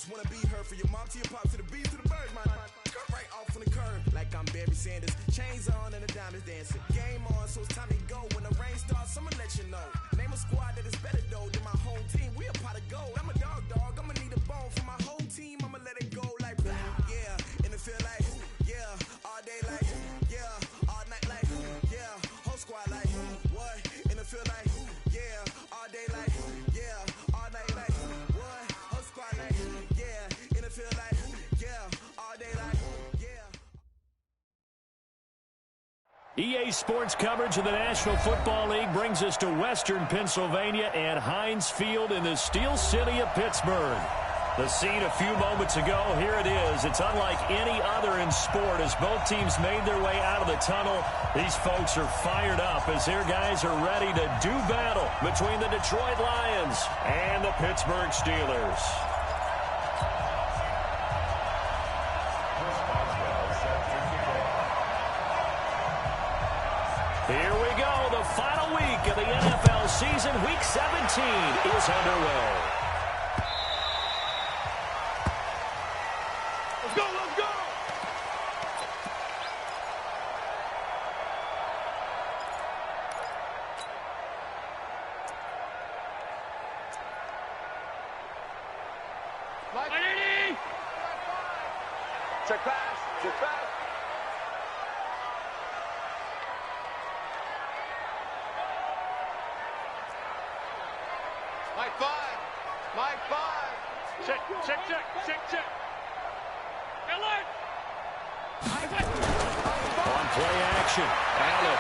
just wanna be heard from your mom to your pop to the beat to the bird, man. Cut right off on the curb like I'm Barry Sanders. Chains on and the diamonds dancing. Game on, so it's time to go. When the rain starts, I'ma let you know. Name a squad that is better though than my whole team. We a pot of gold. I'm a dog. I'ma need a bone for my whole team. I'ma let it go like yeah. And it feel like yeah. All day like yeah. All night like yeah. Whole squad like what? And it feel like yeah. All day like yeah. All night like what? Whole squad like yeah. And it feel like yeah. All day like yeah. EA Sports coverage of the National Football League brings us to Western Pennsylvania and Heinz Field in the Steel City of Pittsburgh. The scene a few moments ago, here it is. It's unlike any other in sport as both teams made their way out of the tunnel. These folks are fired up as their guys are ready to do battle between the Detroit Lions and the Pittsburgh Steelers. Here we go. The final week of the NFL season, Week 17, is underway. Let's go, let's go! Check pass, check pass. Mike 5. Mike 5. Check, check, check, check, check. Alert! On play action. Allen.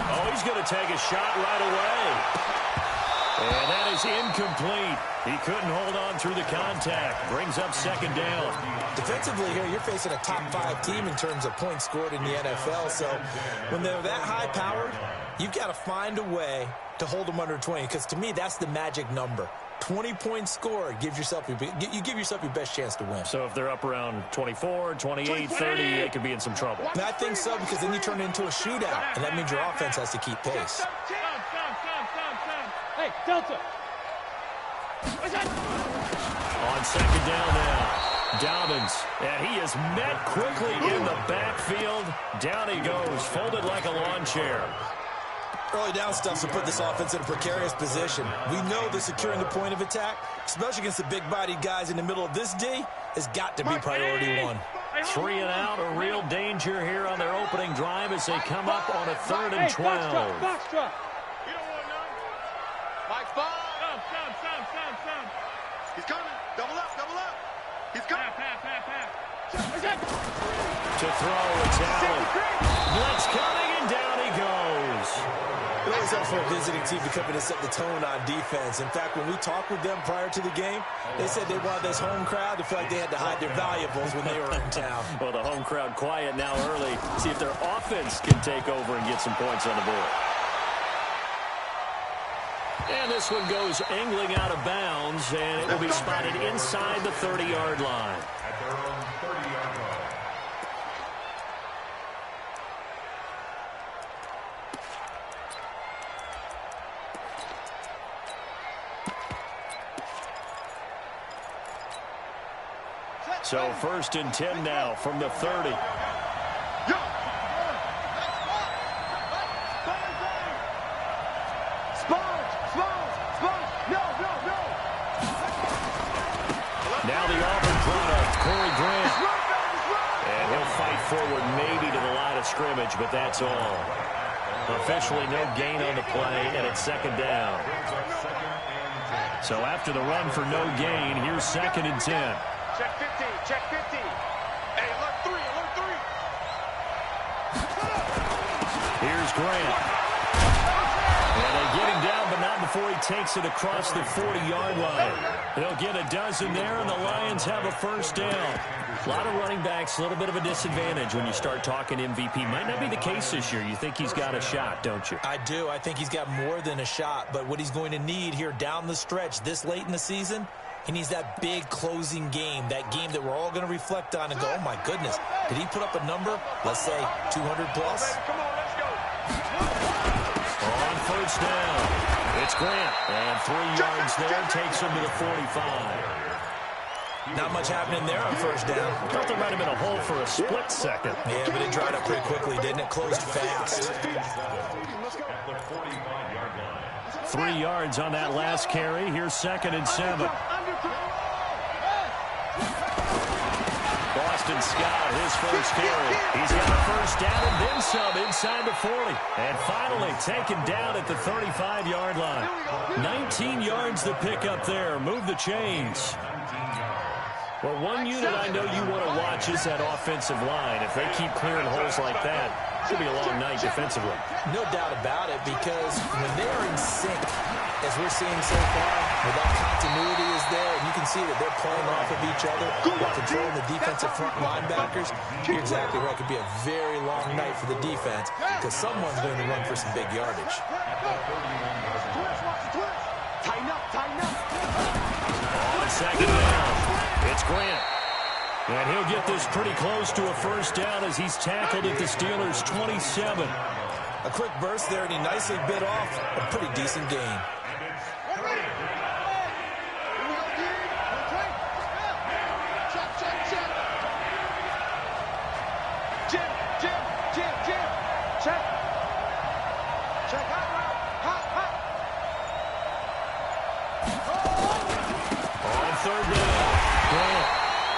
Oh, he's going to take a shot right away. And that is incomplete. He couldn't hold on through the contact. Brings up second down. Defensively here, you're facing a top 5 team in terms of points scored in the NFL. So when they're that high-powered, you've got to find a way to hold them under 20. Because to me, that's the magic number. 20 points scored, you give yourself your best chance to win. So if they're up around 24, 28, 30, they could be in some trouble. And I think so, because then you turn it into a shootout, and that means your offense has to keep pace. Hey, Delta. On second down now, Dobbins, and he is met quickly in the backfield. Down he goes, folded like a lawn chair. Early down stuff to put this offense in a precarious position. We know that securing the point of attack, especially against the big-bodied guys in the middle of this D, has got to be priority one. 3 and out, a real danger here on their opening drive as they come up on a 3rd and 12. Box truck. You don't want to know. Mike 5. Stop. He's coming. Double up. He's coming. Pass. To throw, it's Allen. Blitz coming, and down he goes. It always helps for a visiting team to come in and set the tone on defense. In fact, when we talked with them prior to the game, they said they wanted this home crowd to feel like they had to hide their valuables when they were in town. Well, the home crowd quiet now early. See if their offense can take over and get some points on the board. And this one goes angling out of bounds, and it will be spotted inside the 30-yard line. At their own 30-yard line. So 1st and 10 now from the 30. Now the Auburn product, Corey Grant. And he'll fight forward maybe to the line of scrimmage, but that's all. Officially no gain on the play, and it's 2nd down. So after the run for no gain, here's 2nd and 10. Check 50. Hey, alert 3. Here's Grant. And they get him down, but not before he takes it across the 40-yard line. They'll get a dozen there, and the Lions have a 1st down. A lot of running backs, a little bit of a disadvantage when you start talking MVP. Might not be the case this year. You think he's got a shot, don't you? I do. I think he's got more than a shot, but what he's going to need here down the stretch this late in the season, he needs that big closing game, that game that we're all going to reflect on and go, oh, my goodness, did he put up a number, let's say, 200 plus? Come on, let's go. On 1st down. It's Grant, and 3 yards there, takes him to the 45. Not much happening there on first down. Thought there might have been a hole for a split second. Yeah, but it dried up pretty quickly, didn't it? Closed fast. 3 yards on that last carry. Here's 2nd and 7. Boston Scott, his first carry. He's got a first down and then some inside the 40. And finally taken down at the 35-yard line. 19 yards to pick up there. Move the chains. Well, one unit I know you want to watch is that offensive line. If they keep clearing holes like that, it should be a long night defensively. No doubt about it, because when they are in sync, as we're seeing so far, where that continuity is there, and you can see that they're playing off of each other while controlling the defensive front linebackers, you're exactly right. It could be a very long night for the defense because someone's going to run for some big yardage. Tighten up, tighten up. On 2nd down, it's Grant. And he'll get this pretty close to a first down as he's tackled at the Steelers' 27. A quick burst there, and he nicely bit off a pretty decent gain.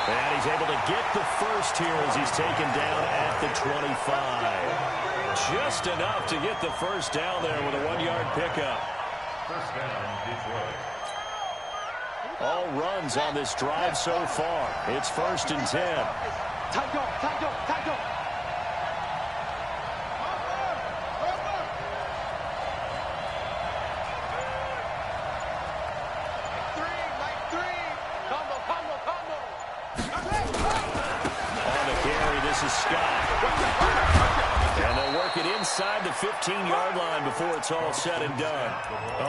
And he's able to get the first here as he's taken down at the 25. Just enough to get the first down there with a 1-yard pickup. First down, Detroit. All runs on this drive so far. It's 1st and 10. Tight go, tight go, tight go. And they'll work it inside the 15-yard line before it's all said and done.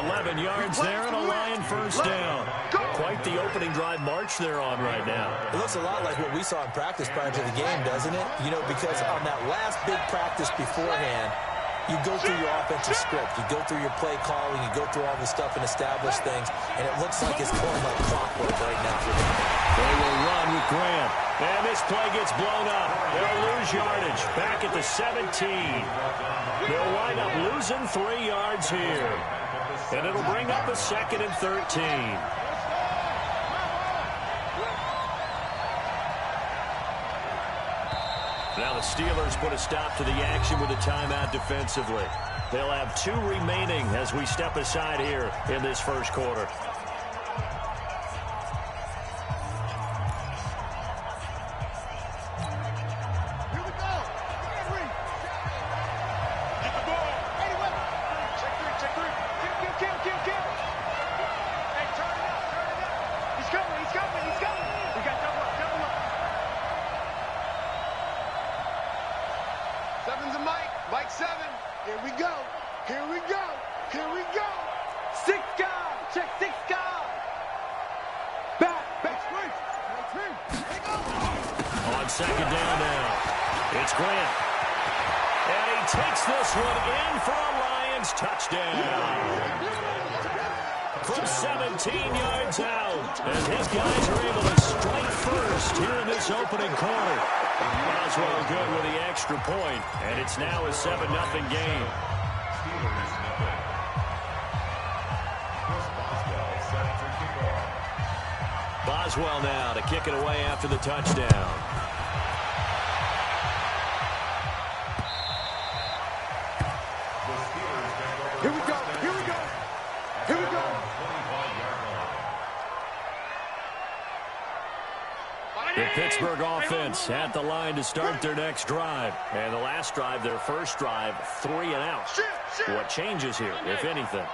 11 yards there and a Lion first down. Quite the opening drive march they're on right now. It looks a lot like what we saw in practice prior to the game, doesn't it? You know, because on that last big practice beforehand, you go through your offensive script, you go through your play calling, you go through all the stuff and establish things, and it looks like it's going like clockwork right now for them. They will run with Grant. And this play gets blown up. They'll lose yardage back at the 17. They'll wind up losing 3 yards here. And it'll bring up a 2nd and 13. Now the Steelers put a stop to the action with a timeout defensively. They'll have 2 remaining as we step aside here in this first quarter. Second down now. It's Grant. And he takes this one in for a Lions touchdown. From 17 yards out. And his guys are able to strike first here in this opening quarter. Boswell good with the extra point. And it's now a 7-0 game. Boswell now to kick it away after the touchdown. Here we go, here we go, here we go. The Pittsburgh offense at the line to start their next drive. And the last drive, their first drive, 3 and out. What changes here, if anything?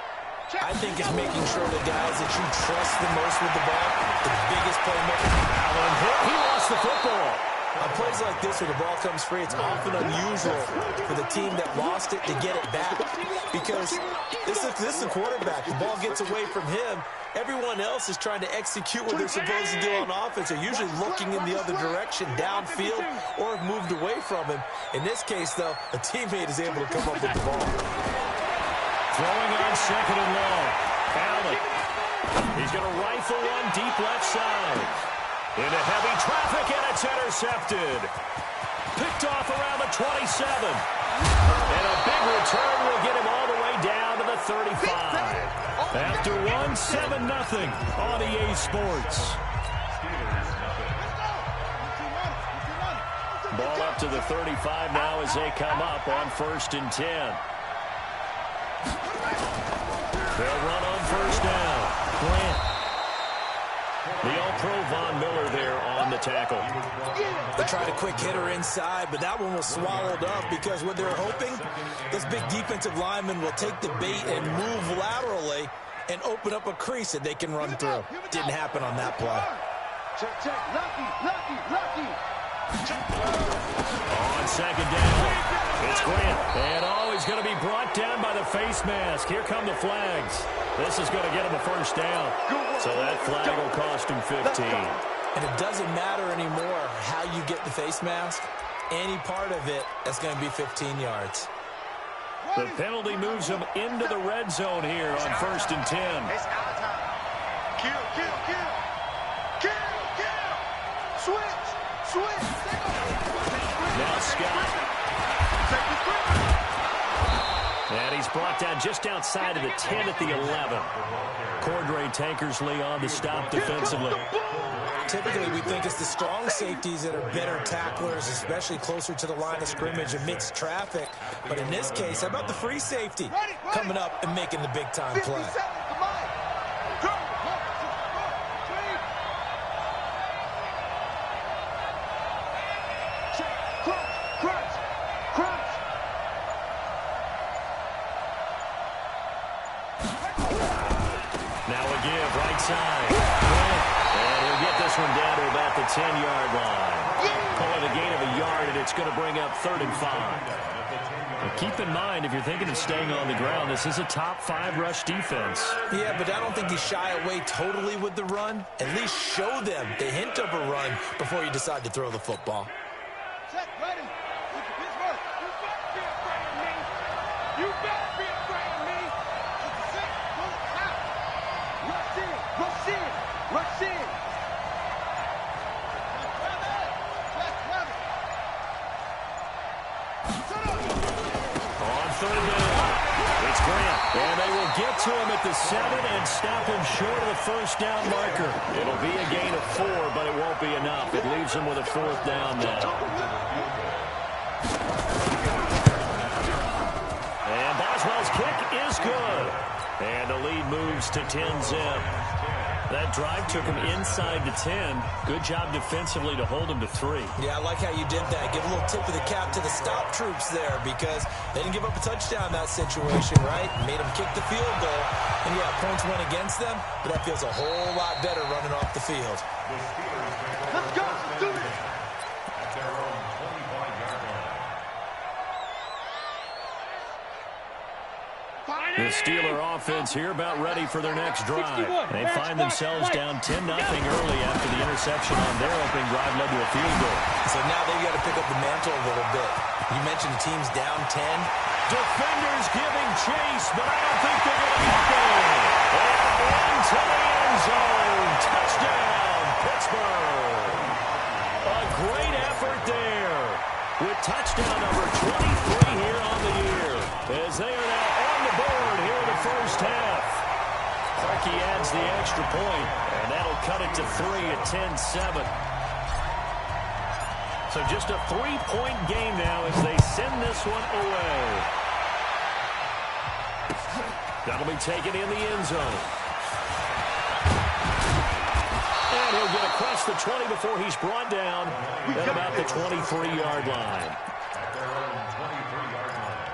I think it's making sure the guys that you trust the most with the ball, the biggest playmaker. He lost the football. On plays like this where the ball comes free, it's often unusual for the team that lost it to get it back. Because this is the quarterback. The ball gets away from him. Everyone else is trying to execute what they're supposed to do on offense. They're usually looking in the other direction, downfield, or have moved away from him. In this case, though, a teammate is able to come up with the ball. Throwing on second and long. Allen. He's going to rifle one deep left side. Into heavy traffic, and it's intercepted. Picked off around the 27. And a big return will get him all the way down to the 35. After one, 7-0 on EA Sports. Ball up to the 35 now as they come up on 1st and 10. They'll run on 1st down. Grant. The All-Pro Von Miller there on the tackle. They tried a quick hitter inside, but that one was swallowed up because what they're hoping, this big defensive lineman will take the bait and move laterally and open up a crease that they can run through. Didn't happen on that play. Check. Lucky. On 2nd down, it's Grant. And he's going to be brought down by the face mask. Here come the flags. This is going to get him a 1st down. So that flag will cost him 15. And it doesn't matter anymore how you get the face mask. Any part of it, that's going to be 15 yards. The penalty moves him into the red zone here on 1st and 10. It's our time. Kill. Switch. Now Scott. And he's brought down just outside of the 10 at the 11. Cordray Tankersley on the stop defensively. Typically, we think it's the strong safeties that are better tacklers, especially closer to the line of scrimmage amidst traffic. But in this case, how about the free safety coming up and making the big-time play? Side. And he'll get this one down to about the 10-yard line. Call it a gain of a yard, and it's going to bring up 3rd and 5. But keep in mind, if you're thinking of staying on the ground, this is a top 5 rush defense. Yeah, but I don't think you shy away totally with the run. At least show them the hint of a run before you decide to throw the football. Check, ready. Pittsburgh, you better be afraid of me. Rush in. On 3rd down, it's Grant. And they will get to him at the 7 and stop him short of the 1st down marker. It'll be a gain of 4, but it won't be enough. It leaves him with a 4th down now. And Boswell's kick is good. And the lead moves to 10-zip. That drive took him inside the 10. Good job defensively to hold him to 3. Yeah, I like how you did that. Give a little tip of the cap to the stop troops there because they didn't give up a touchdown in that situation, right? Made them kick the field goal. And, yeah, points went against them, but that feels a whole lot better running off the field. Let's go. Do it. At their own 25-yard line. The Steeler offense here about ready for their next drive. They find themselves down 10-0 early after the interception on their opening drive led to a field goal. So now they've got to pick up the mantle a little bit. You mentioned the team's down 10. Defenders giving chase, but I don't think they're going to get there. And one to the end zone. Touchdown, Pittsburgh. A great effort there with touchdown number 23 here on the year as they are now on the board here in the 1st half. Clarkey adds the extra point, and that'll cut it to 3 at 10-7. So just a 3-point game now as they send this one away. That'll be taken in the end zone. And he'll get across the 20 before he's brought down at about the 23-yard line. At their own 23-yard line.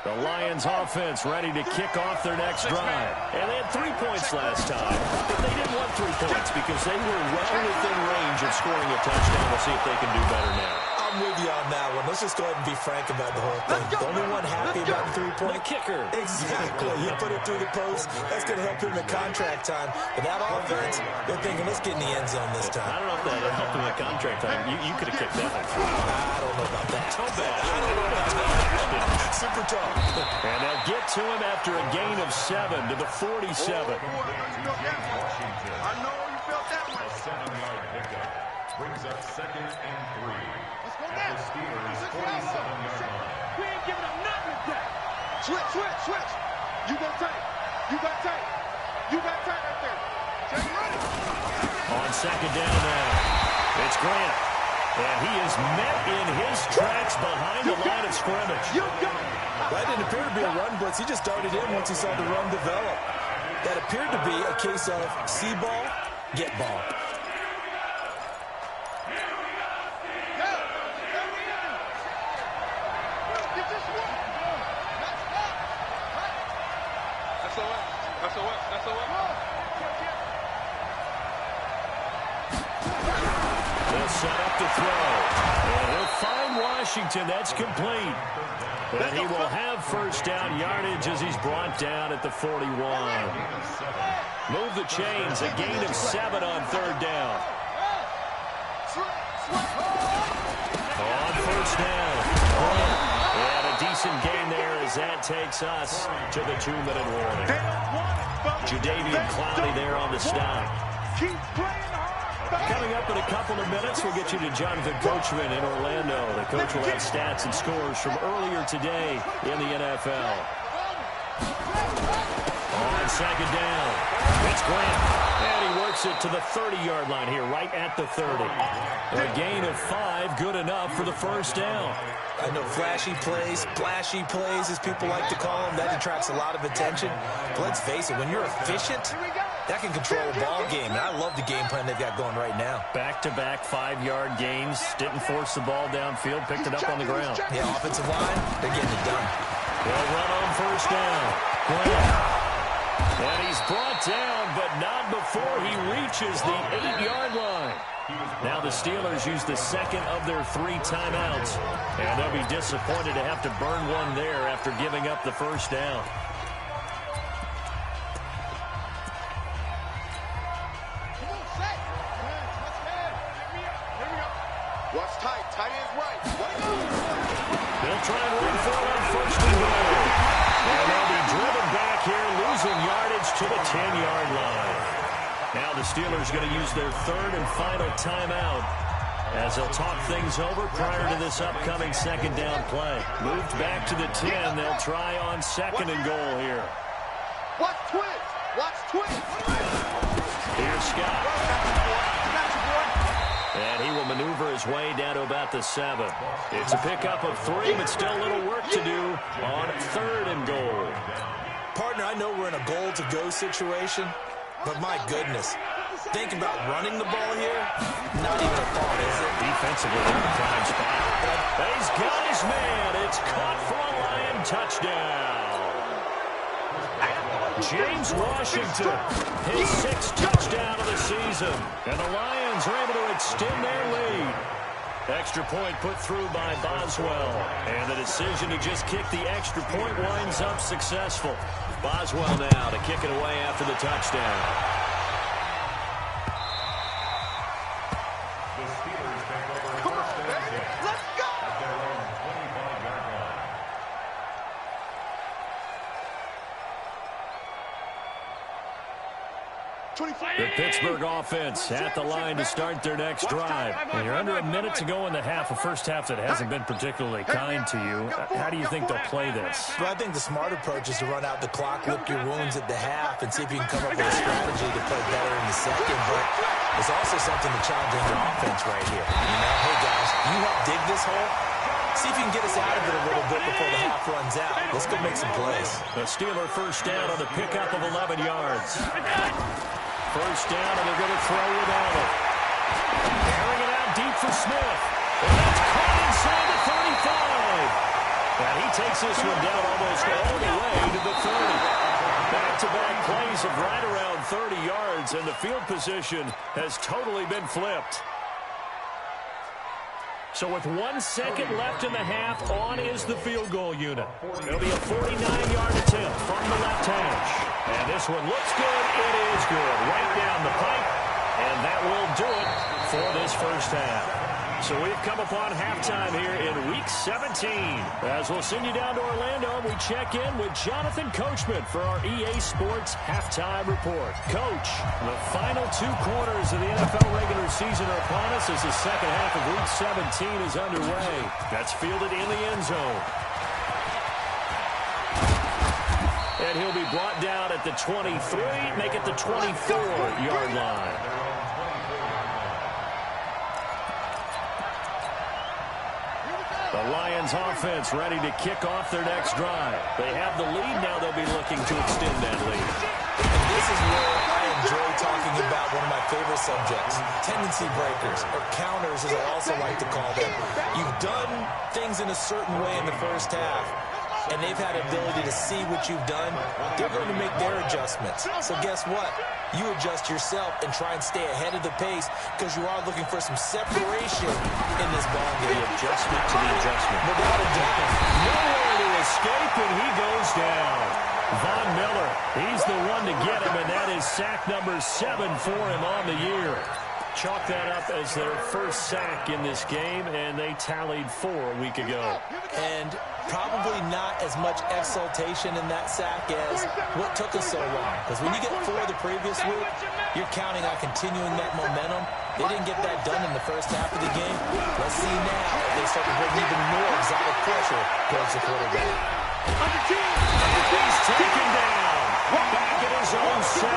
The Lions offense ready to kick off their next drive. And they had 3 points last time, but they didn't want 3 points because they were well within range of scoring a touchdown. We'll see if they can do better now. I'm with you on that one. Let's just go ahead and be frank about the whole thing. The only one happy about the three-point kicker. Exactly. You put it through the post. That's going to help him in contract time. But that offense, they're thinking, let's get in the end zone this time. I don't know if that helped him in contract time. You could have kicked that one. I don't know about that. So bad. I don't know about that. Super tough. And they'll get to him after a gain of 7 to the 47. I know you felt that one. A 7-yard pickup brings up 2nd and 3. Let's go At now. the Steelers' 47-yard line. We ain't giving up nothing today. Switch. You go tight. You got tight. You got tight right there. Check running. On second down now, it's Grant. And he is met in his tracks behind the line of scrimmage. You got it. That didn't appear to be a run blitz. He just darted in once he saw the run develop. That appeared to be a case of see ball, get ball. They'll set up to throw. And he'll find Washington. That's complete. And he will have first down yardage as he's brought down at the 41. Move the chains. A gain of 7 on third down. On first down. And a decent gain there as that takes us to the 2-minute warning. Jadeveon Clowney there on the stop. Keep playing hard. Coming up in a couple of minutes, we'll get you to Jonathan Coachman in Orlando. The coach will have stats and scores from earlier today in the NFL. On second down, it's Grant. And he works it to the 30-yard line here, right at the 30. A gain of 5, good enough for the first down. I know flashy plays, splashy plays, as people like to call them, that attracts a lot of attention. But let's face it, when you're efficient, that can control a ball game. And I love the game plan they've got going right now. Back-to-back 5-yard gains. Didn't force the ball downfield. Picked it up on the ground. Yeah, offensive line, they're getting it done. They'll run on first down. Grant. And he's brought down, but not before he reaches the 8-yard line. Now the Steelers use the second of their 3 timeouts. And they'll be disappointed to have to burn one there after giving up the first down. Watch tight. Tight end's right. They'll try and run for it on first and goal. And they'll be driven back here, losing yardage to the 10-yard line. Now the Steelers going to use their 3rd and final timeout as they'll talk things over prior to this upcoming second down play. Moved back to the 10. They'll try on second and goal here. Watch twins. Watch twins. Here's Scott. And he will maneuver his way down to about the 7. It's a pickup of 3, but still a little work to do on 3rd and goal. Partner, I know we're in a goal-to-go situation, but my goodness, think about running the ball here, not even a thought, is it? Defensively, in the prime spot. And he's got his man. It's caught for a Lion touchdown. James Washington, his 6th touchdown of the season. And the Lions are able to extend their lead. Extra point put through by Boswell. And the decision to just kick the extra point winds up successful. Boswell now to kick it away after the touchdown. The Steelers take over first and 10. Let's go. At their own 25-yard line. The Pittsburgh offense at the line to start their next drive. And you're under a minute to go in the half, a first half that hasn't been particularly kind to you. How do you think they'll play this? Well, I think the smart approach is to run out the clock, lick your wounds at the half, and see if you can come up with a strategy to play better in the second. But there's also something to challenge your offense right here. You know, hey, guys, you help dig this hole. See if you can get us out of it a little bit before the half runs out. Let's go make some plays. The Steeler first down on the pickup of 11 yards. First down, and they're going to throw without it. Airing it out deep for Smith. And that's caught inside the 35. And he takes this one down almost all the way to the 30. Back-to-back plays of right around 30 yards, and the field position has totally been flipped. So with 1 second left in the half, on is the field goal unit. It'll be a 49-yard attempt from the left hash. And this one looks good. It is good. Right down the pipe. And that will do it for this first half. So we've come upon halftime here in Week 17. As we'll send you down to Orlando, we check in with Jonathan Coachman for our EA Sports Halftime Report. Coach, the final 2 quarters of the NFL regular season are upon us as the second half of Week 17 is underway. That's fielded in the end zone. And he'll be brought down at the 23, make it the 24-yard line. The Lions offense ready to kick off their next drive. They have the lead now. They'll be looking to extend that lead. And this is where I enjoy talking about one of my favorite subjects, tendency breakers, or counters as I also like to call them. You've done things in a certain way in the first half, and they've had ability to see what you've done. They're going to make their adjustments. So guess what? You adjust yourself and try and stay ahead of the pace because you are looking for some separation in this ball game. The adjustment to the adjustment. Without a doubt. Nowhere to escape, and he goes down. Von Miller, he's the one to get him, and that is sack number 7 for him on the year. Chalk that up as their first sack in this game, and they tallied 4 a week ago. And probably not as much exultation in that sack as what took us so long. Because when you get 4 the previous week, you're counting on continuing that momentum. They didn't get that done in the first half of the game. Let's see now if they start to bring even more exotic pressure towards the quarterback. He's taken down. Back at his own 7.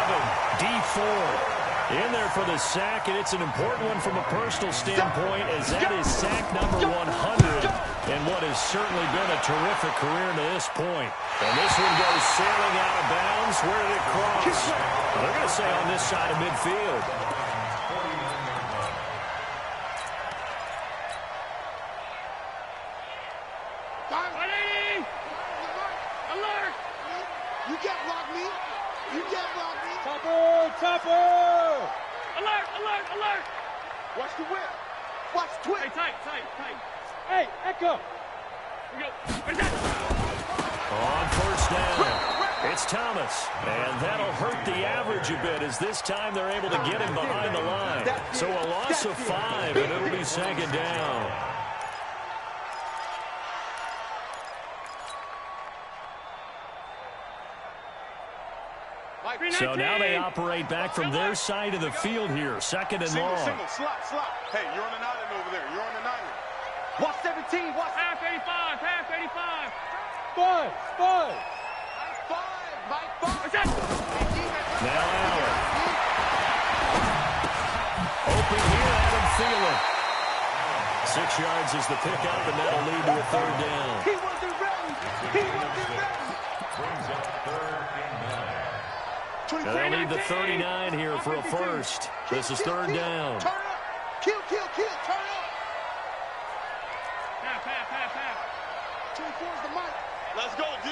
Dee Ford in there for the sack, and it's an important one from a personal standpoint as that is sack number 100 and what has certainly been a terrific career to this point. And this one goes sailing out of bounds. Where did it cross? They're going to say on this side of midfield. Alert! You can't block me. You can't block me. Topper! Alert, alert, alert! Watch the whip. Watch the twist. Hey, tight. Hey, Echo! Here we go. On first down, it's Thomas. And that'll hurt the average a bit as this time they're able to get him behind the line. So a loss of 5, and it'll be second down. So now they operate back from their side of the field here. Second and long. Single, slot. Hey, you're on an island over there. You're on an island. Watch 17. Watch half 85. Half 85. Five! Mike, 5. Now Allen. Open here, Adam Thielen. 6 yards is the pickup, and that'll lead to a third down. He wasn't ready. Brings up 3rd and 9. And they'll need the 39 here for a first. This is third down. Turn up. Kill. Turn up. Half. 24's the mic. Let's go, D.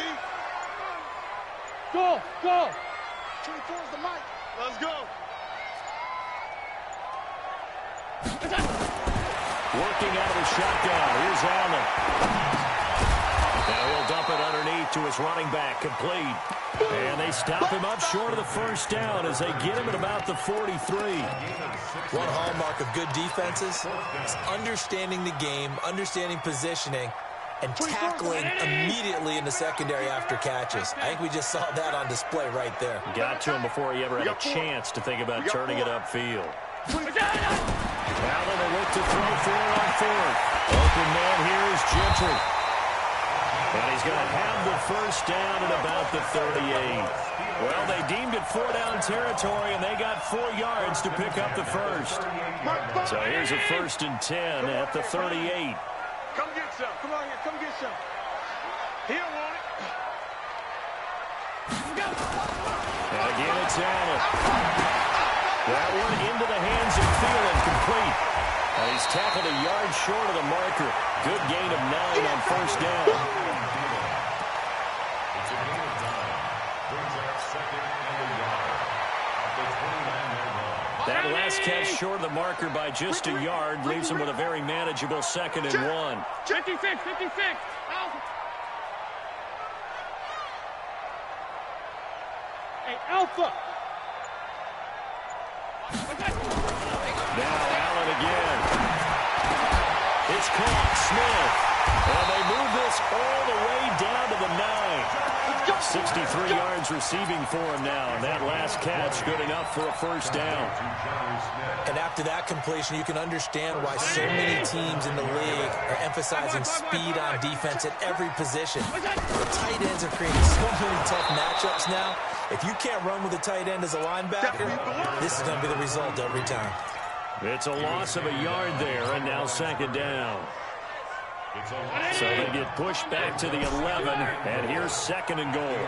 Go! 24's the mic. Let's go. Working out of the shotgun. Here's Allen. Now he'll dump it underneath to his running back. Complete. And they stop him up short of the first down as they get him at about the 43. One hallmark of good defenses is understanding the game, understanding positioning, and tackling immediately in the secondary after catches. I think we just saw that on display right there. Got to him before he ever had a chance to think about turning it upfield. Allen will look to throw 4 on 4th. Open man here is Gentry. And he's going to have the first down at about the 38. Well, they deemed it 4-down territory, and they got 4 yards to pick up the first. So here's a 1st and 10 at the 38. Come get some. Come on here. Come get some. He don't want it. And again, it's Allen. That one into the hands of Thielen, complete. And he's tackled a yard short of the marker. Good gain of 9 on first down. It's a gain of 9. Brings up 2nd and 1. At the 29-yard line. That last last catch short of the marker by just a yard. Leaves him with a very manageable 2nd and 1. 56, 56. Hey, Alpha. Now Allen again. It's caught. Smith. And they move this all the way down to the 9. 63 yards receiving for him now. And that last catch good enough for a first down. And after that completion, you can understand why so many teams in the league are emphasizing speed on defense at every position. The tight ends are creating so many tough matchups now. If you can't run with a tight end as a linebacker, this is going to be the result every time. It's a loss of a yard there, and now 2nd down. So they get pushed back to the 11, and here's 2nd and goal.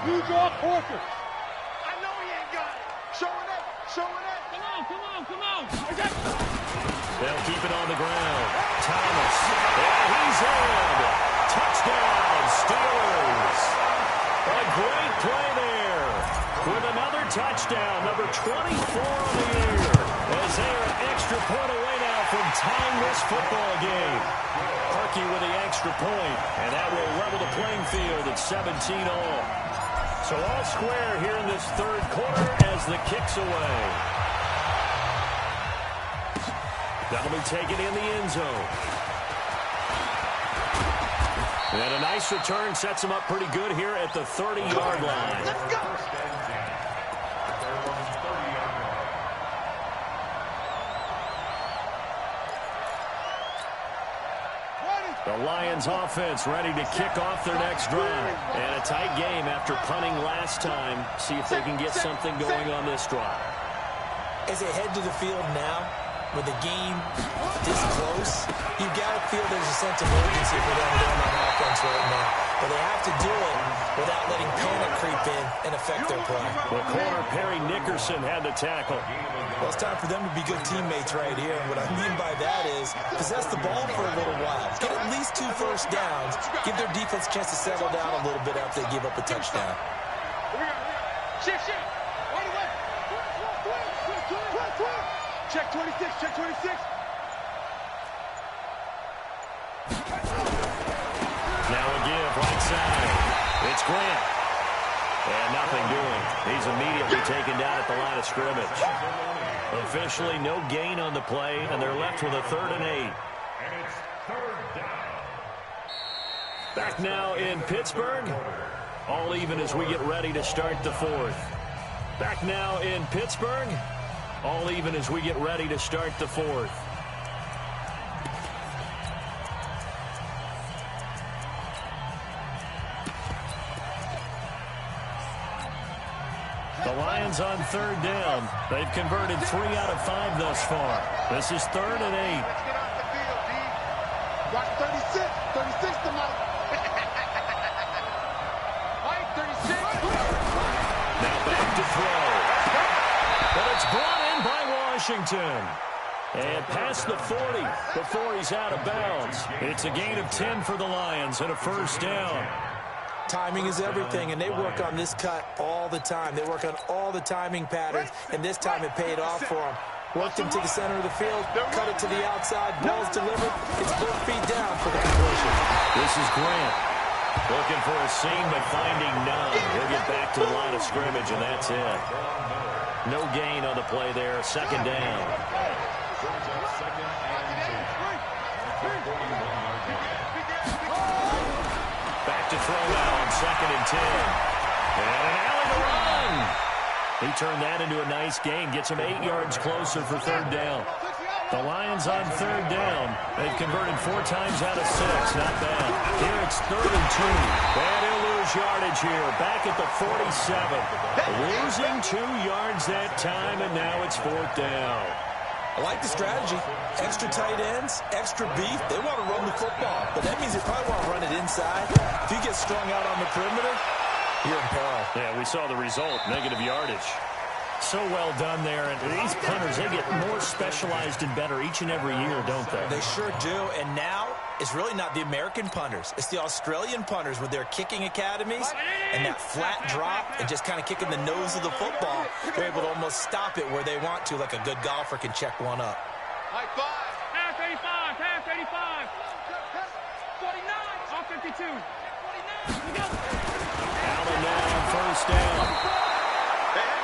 You draw Porter. I know he ain't got it. Showing it. Come on. They'll keep it on the ground. Thomas, and he's in. Touchdown, Steelers. A great play there. With another touchdown, number 24 on the year. As they're an extra point away now from tying this football game. Harkey with the extra point, and that will level the playing field at 17-all. So all square here in this 3rd quarter as the kick's away. That'll be taken in the end zone. And a nice return sets him up pretty good here at the 30-yard line. Let's go. The Lions offense ready to kick off their next drive. And a tight game after punting last time. See if they can get something going on this drive. As they head to the field now, with the game this close, you gotta feel there's a sense of urgency for them going on offense right now. But they have to do it without letting panic creep in and affect their play. The corner, Perry Nickerson, had the tackle. Well, it's time for them to be good teammates right here. And what I mean by that is possess the ball for a little while. Get at least 2 first downs. Give their defense a chance to settle down a little bit after they give up a touchdown. Shift. Right away. Check 26, check 26. Now a give, right side. It's Grant. And nothing doing. He's immediately taken down at the line of scrimmage. Officially no gain on the play, and they're left with a 3rd and 8. And it's 3rd down. Back now in Pittsburgh. All even as we get ready to start the 4th. Back now in Pittsburgh. All even as we get ready to start the 4th. The Lions on 3rd down. They've converted 3 out of 5 thus far. This is 3rd and 8. Let's get off the field, D. Watch 36. 36 tonight. Mike, 36. Now back to throw. But it's brought in by Washington. And past the 40 before he's out of bounds. It's a gain of 10 for the Lions and a first down. Timing is everything, and they work on this cut all the time. They work on all the timing patterns, and this time it paid off for them. Worked him to the center of the field, cut it to the outside, ball's delivered. It's both feet down for the completion. This is Grant. Looking for a seam, but finding none. He'll get back to the line of scrimmage, and that's it. No gain on the play there. 2nd down. Back to throw now on 2nd and 10. And an alley to run. He turned that into a nice gain. Gets him 8 yards closer for 3rd down. The Lions on 3rd down. They've converted 4 times out of 6. Not bad. Here it's 3rd and 2. And he'll lose yardage here. Back at the 47. Losing 2 yards that time, and now it's 4th down. I like the strategy. Extra tight ends, extra beef. They want to run the football, but that means they probably want to run it inside. If you get strung out on the perimeter, you're in peril. Yeah, we saw the result, negative yardage. So well done there. And these punters, they get more specialized and better each and every year, don't they? They sure do. And now is really not the American punters. It's the Australian punters with their kicking academies and that flat drop and just kind of kicking the nose of the football. They're able to almost stop it where they want to, like a good golfer can check one up. High five. Half 85, half 85. 49, all 52. 49. Allen now on first down.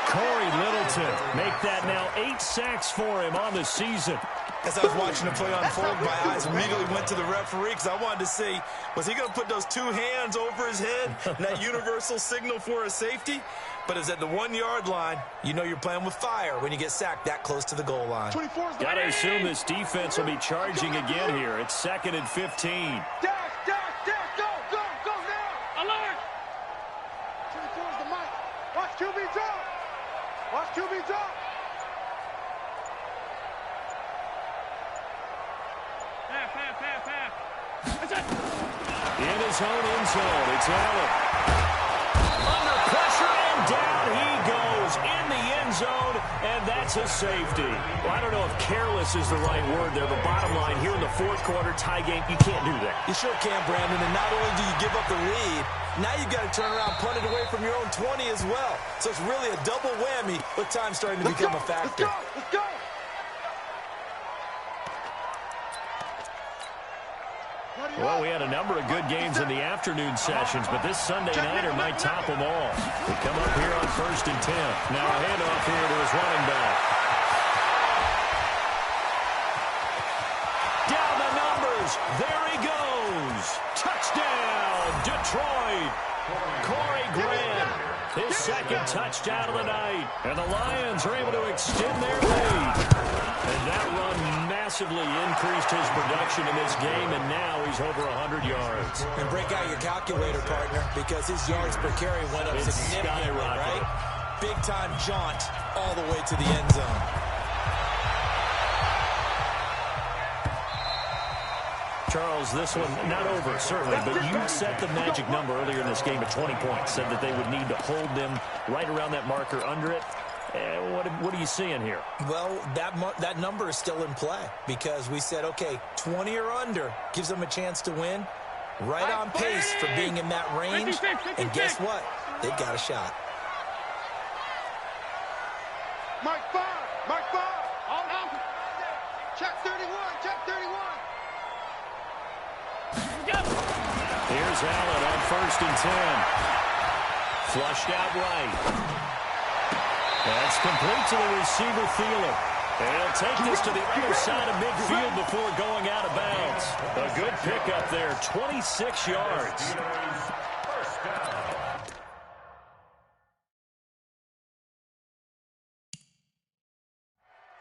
Corey Littleton make that now 8 sacks for him on the season. As I was watching the play unfold, my eyes immediately went to the referee because I wanted to see, was he going to put those 2 hands over his head and that universal signal for a safety? But it's at the 1-yard line. You know you're playing with fire when you get sacked that close to the goal line. Got to assume this defense will be charging again here. It's 2nd and 15. Dash, go now. Alert. 24 is the mic. Watch QB drop. Watch QB drop. Half. That's it. In his own end zone, it's Allen. Under pressure, and down he goes in the end zone, and that's a safety. Well, I don't know if careless is the right word there, but bottom line, here in the 4th quarter, tie game, you can't do that. You sure can, Brandon, and not only do you give up the lead, now you've got to turn around, punt it away from your own 20 as well. So it's really a double whammy with time starting to become a factor. Let's go. Well, we had a number of good games in the afternoon sessions, but this Sunday nighter might top them all. We come up here on 1st and 10. Now a handoff here to his running back. Down the numbers. There he goes. Touchdown, Detroit. Corey Grant, his 2nd touchdown of the night. And the Lions are able to extend their lead. And that run massively increased his production in this game, and now he's over 100 yards. And break out your calculator, partner, because his yards per carry went up significantly, right? Big-time jaunt all the way to the end zone. Charles, this one not over, certainly, but you set the magic number earlier in this game at 20 points, said that they would need to hold them right around that marker under it. What are you seeing here? Well, that number is still in play because we said, okay, 20 or under gives them a chance to win. Right on pace for being in that range. And guess what? They've got a shot. Mark 5. All out. Check 31. Here's Allen on 1st and 10. Flushed out right. That's complete to the receiver Thielen. And he'll take this to the other side of midfield before going out of bounds. A good pickup there, 26 yards.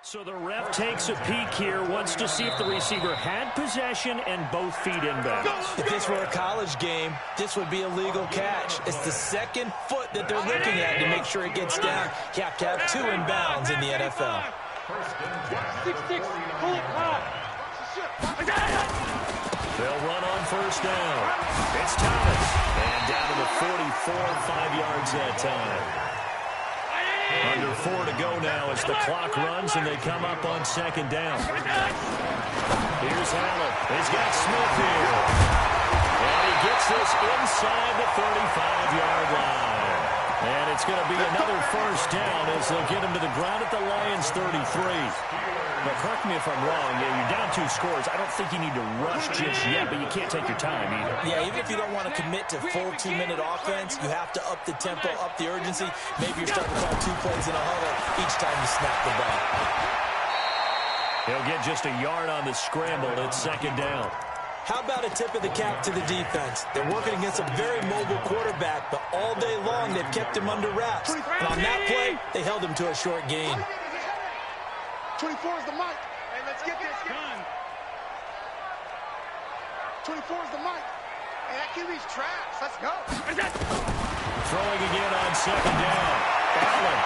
So the ref takes a peek here, wants to see if the receiver had possession and both feet inbounds. If this were a college game, this would be a legal catch. It's the 2nd foot that they're looking at to make sure it gets down. You have to have 2 inbounds in the NFL. 6-6. Pull it high. They'll run on 1st down. It's Thomas. And down to the 44, 5 yards that time. Under 4 to go now as the clock runs and they come up on 2nd down. Here's Allen. He's got Smith here. And he gets this inside the 35-yard line. And it's going to be another 1st down as they'll get him to the ground at the Lions' 33. Now, correct me if I'm wrong. Yeah, you're down 2 scores. I don't think you need to rush just yet, but you can't take your time either. Yeah, even if you don't want to commit to full 2-minute offense, you have to up the tempo, up the urgency. Maybe you're starting to call 2 plays in a huddle each time you snap the ball. He'll get just a yard on the scramble. It's 2nd down. How about a tip of the cap to the defense? They're working against a very mobile quarterback, but all day long they've kept him under wraps. And on that play, they held him to a short gain. 24 is the mic. Hey, let's get this done. 24 is the mic. Hey, that QB's trash. Let's go. Throwing again on 2nd down. Allen.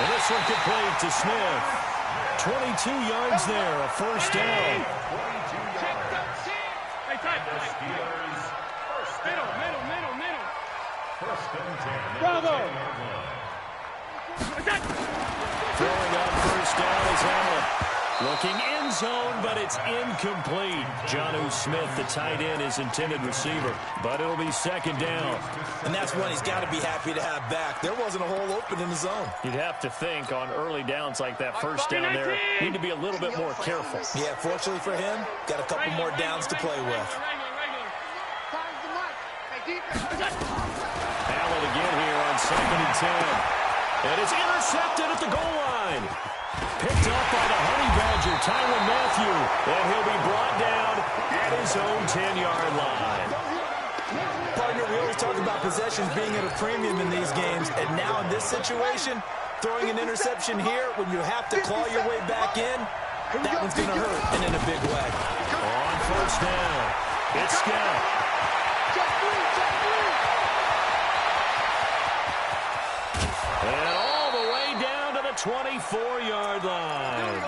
And this one complete to Smith. 22 yards there, a 1st down. Hey, tight. Middle. Bravo. Throwing on 1st down is Allen. Looking end zone, but it's incomplete. Jonnu Smith, the tight end, is intended receiver, but it'll be second down. And that's one he's got to be happy to have back. There wasn't a hole open in the zone. You'd have to think on early downs like that first down there, need to be a little bit more careful. Yeah, fortunately for him, got a couple more downs to play with. Allen again here on 2nd and 10. And it's intercepted at the goal line. Picked up by the Honey Badger, Tyrann Mathieu. And he'll be brought down at his own 10-yard line. Partner, we always talk about possessions being at a premium in these games. And now in this situation, throwing an interception here when you have to claw your way back in, that one's going to hurt, and in a big way. On first down, it's Scott. And all the way down to the 24-yard line.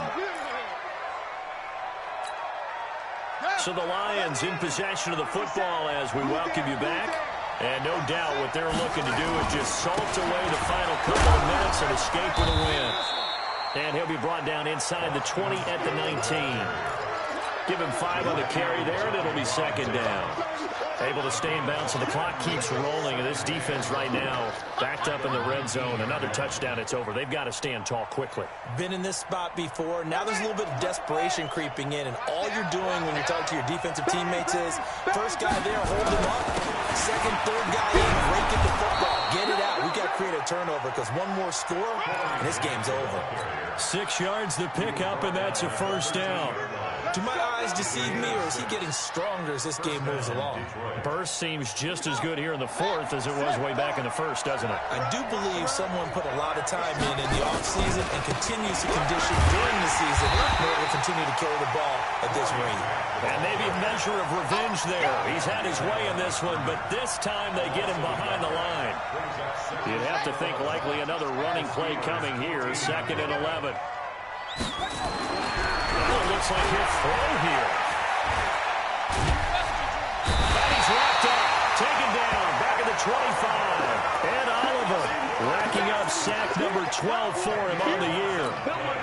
So the Lions in possession of the football as we welcome you back. And no doubt what they're looking to do is just salt away the final couple of minutes and escape with a win. And he'll be brought down inside the 20 at the 19. Give him 5 on the carry there, and it'll be second down. Able to stay in bounds, so the clock keeps rolling. And this defense right now backed up in the red zone. Another touchdown, it's over. They've got to stand tall quickly. Been in this spot before. Now there's a little bit of desperation creeping in. And all you're doing when you talk to your defensive teammates is, first guy there, hold him up. Second, third guy in, break it the football. Get it out. We've got to create a turnover because one more score, and this game's over. 6 yards the pickup, and that's a first down. Do my eyes deceive me, or is he getting stronger as this game moves along? Burst seems just as good here in the fourth as it was way back in the first, doesn't it? I do believe someone put a lot of time in the offseason and continues to condition during the season in order to continue to carry the ball at this rate. And maybe a measure of revenge there. He's had his way in this one, but this time they get him behind the line. You'd have to think likely another running play coming here, 2nd and 11. Well, it looks like he'll throw here. And he's wrapped up, taken down, back at the 25. And Oliver racking up sack number 12 for him on the year.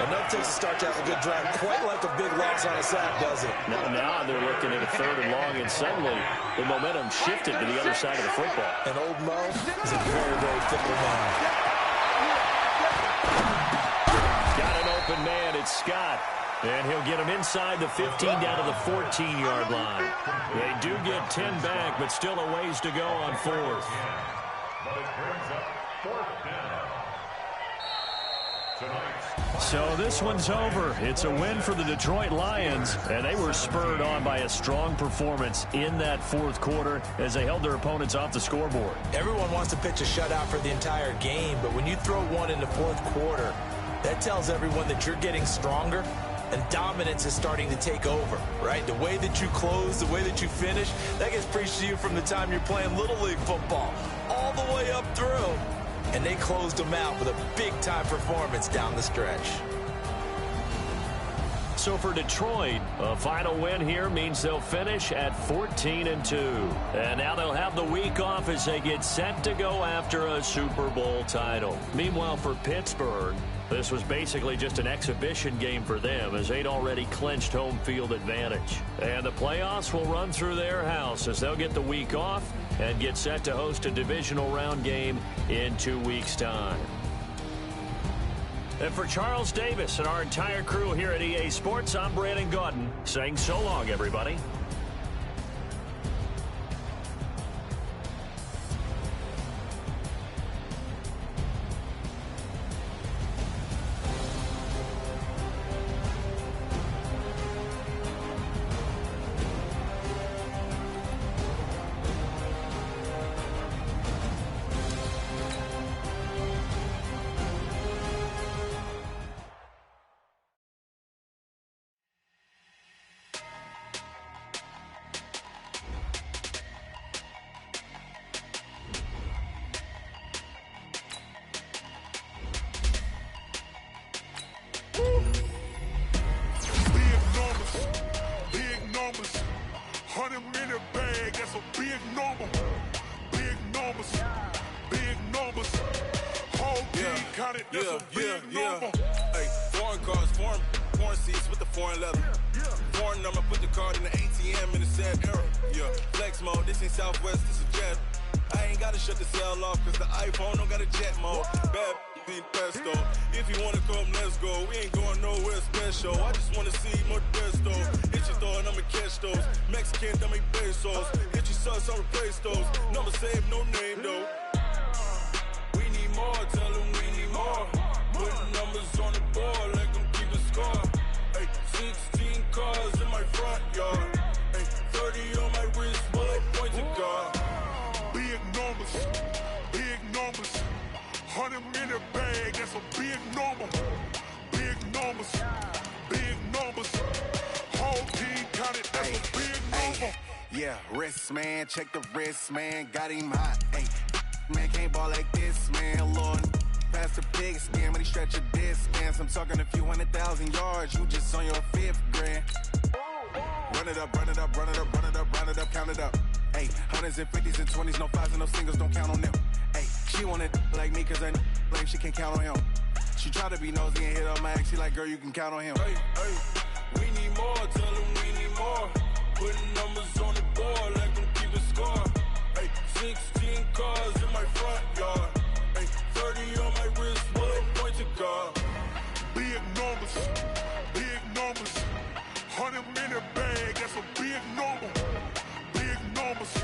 Enough to start out a good drive. Quite like a big loss on a sack, does it? Now they're looking at a 3rd and long, and suddenly the momentum shifted to the other side of the football. And old Mo is a very, very fickle man. Got an open man, it's Scott. And he'll get him inside the 15 down to the 14-yard line. They do get 10 back, but still a ways to go on 4th. But it brings up 4th down. Tonight. So this one's over. It's a win for the Detroit Lions, and they were spurred on by a strong performance in that 4th quarter as they held their opponents off the scoreboard. Everyone wants to pitch a shutout for the entire game, but when you throw one in the 4th quarter, that tells everyone that you're getting stronger and dominance is starting to take over, right? The way that you close, the way that you finish, that gets preached to you from the time you're playing Little League football all the way up through. And they closed them out with a big-time performance down the stretch. So for Detroit, a final win here means they'll finish at 14-2. And now they'll have the week off as they get set to go after a Super Bowl title. Meanwhile, for Pittsburgh, this was basically just an exhibition game for them as they'd already clinched home field advantage. And the playoffs will run through their house as they'll get the week off and get set to host a divisional round game in 2 weeks' time. And for Charles Davis and our entire crew here at EA Sports, I'm Brandon Gaudin saying so long, everybody. seats with the foreign leather. Foreign number, put the card in the ATM in the sad era. Yeah, flex mode, this ain't Southwest, this is Jet. I ain't gotta shut the cell off, cause the iPhone don't got a jet mode. Bad need pesto. If you wanna come, let's go. We ain't going nowhere special. I just wanna see more Modesto. Hit your thought, I'ma catch those. Mexican, dummy pesos. Hit your sus, I'll replace those. Number save, no name though. We need more, tell them we need more. Putting numbers on the board, like them keep a score. Ay, 16 cars in my front yard. Ay, 30 on my wrist, while I point to God. Big numbers, big numbers. 100 in a bag, that's a big number. Big numbers, big numbers. Whole team counted, that's a big number. Yeah, wrist man, check the wrist man, got him hot. Ay, man can't ball like this, man. Lord, pass the big skin, but he stretch a distance. I'm talking a few 100,000 yards, you just on your 5th grand. Run it up, run it up, run it up, run it up, run it up, count it up. Ay, 100s and 50s and 20s, no 5s and no singles, don't count on them. Ay, she wanted like me cause I like she can't count on him. She tried to be nosy and hit on my ex, she like, girl, you can count on him. Hey, hey, we need more, tell them we need more. Putting numbers on the board, like them keep a score. Hey, 16 cars in my front yard. Hey, 30 on my wrist, while I point to God. Big numbers, big numbers. 100 in a bag, that's a big number. Big numbers,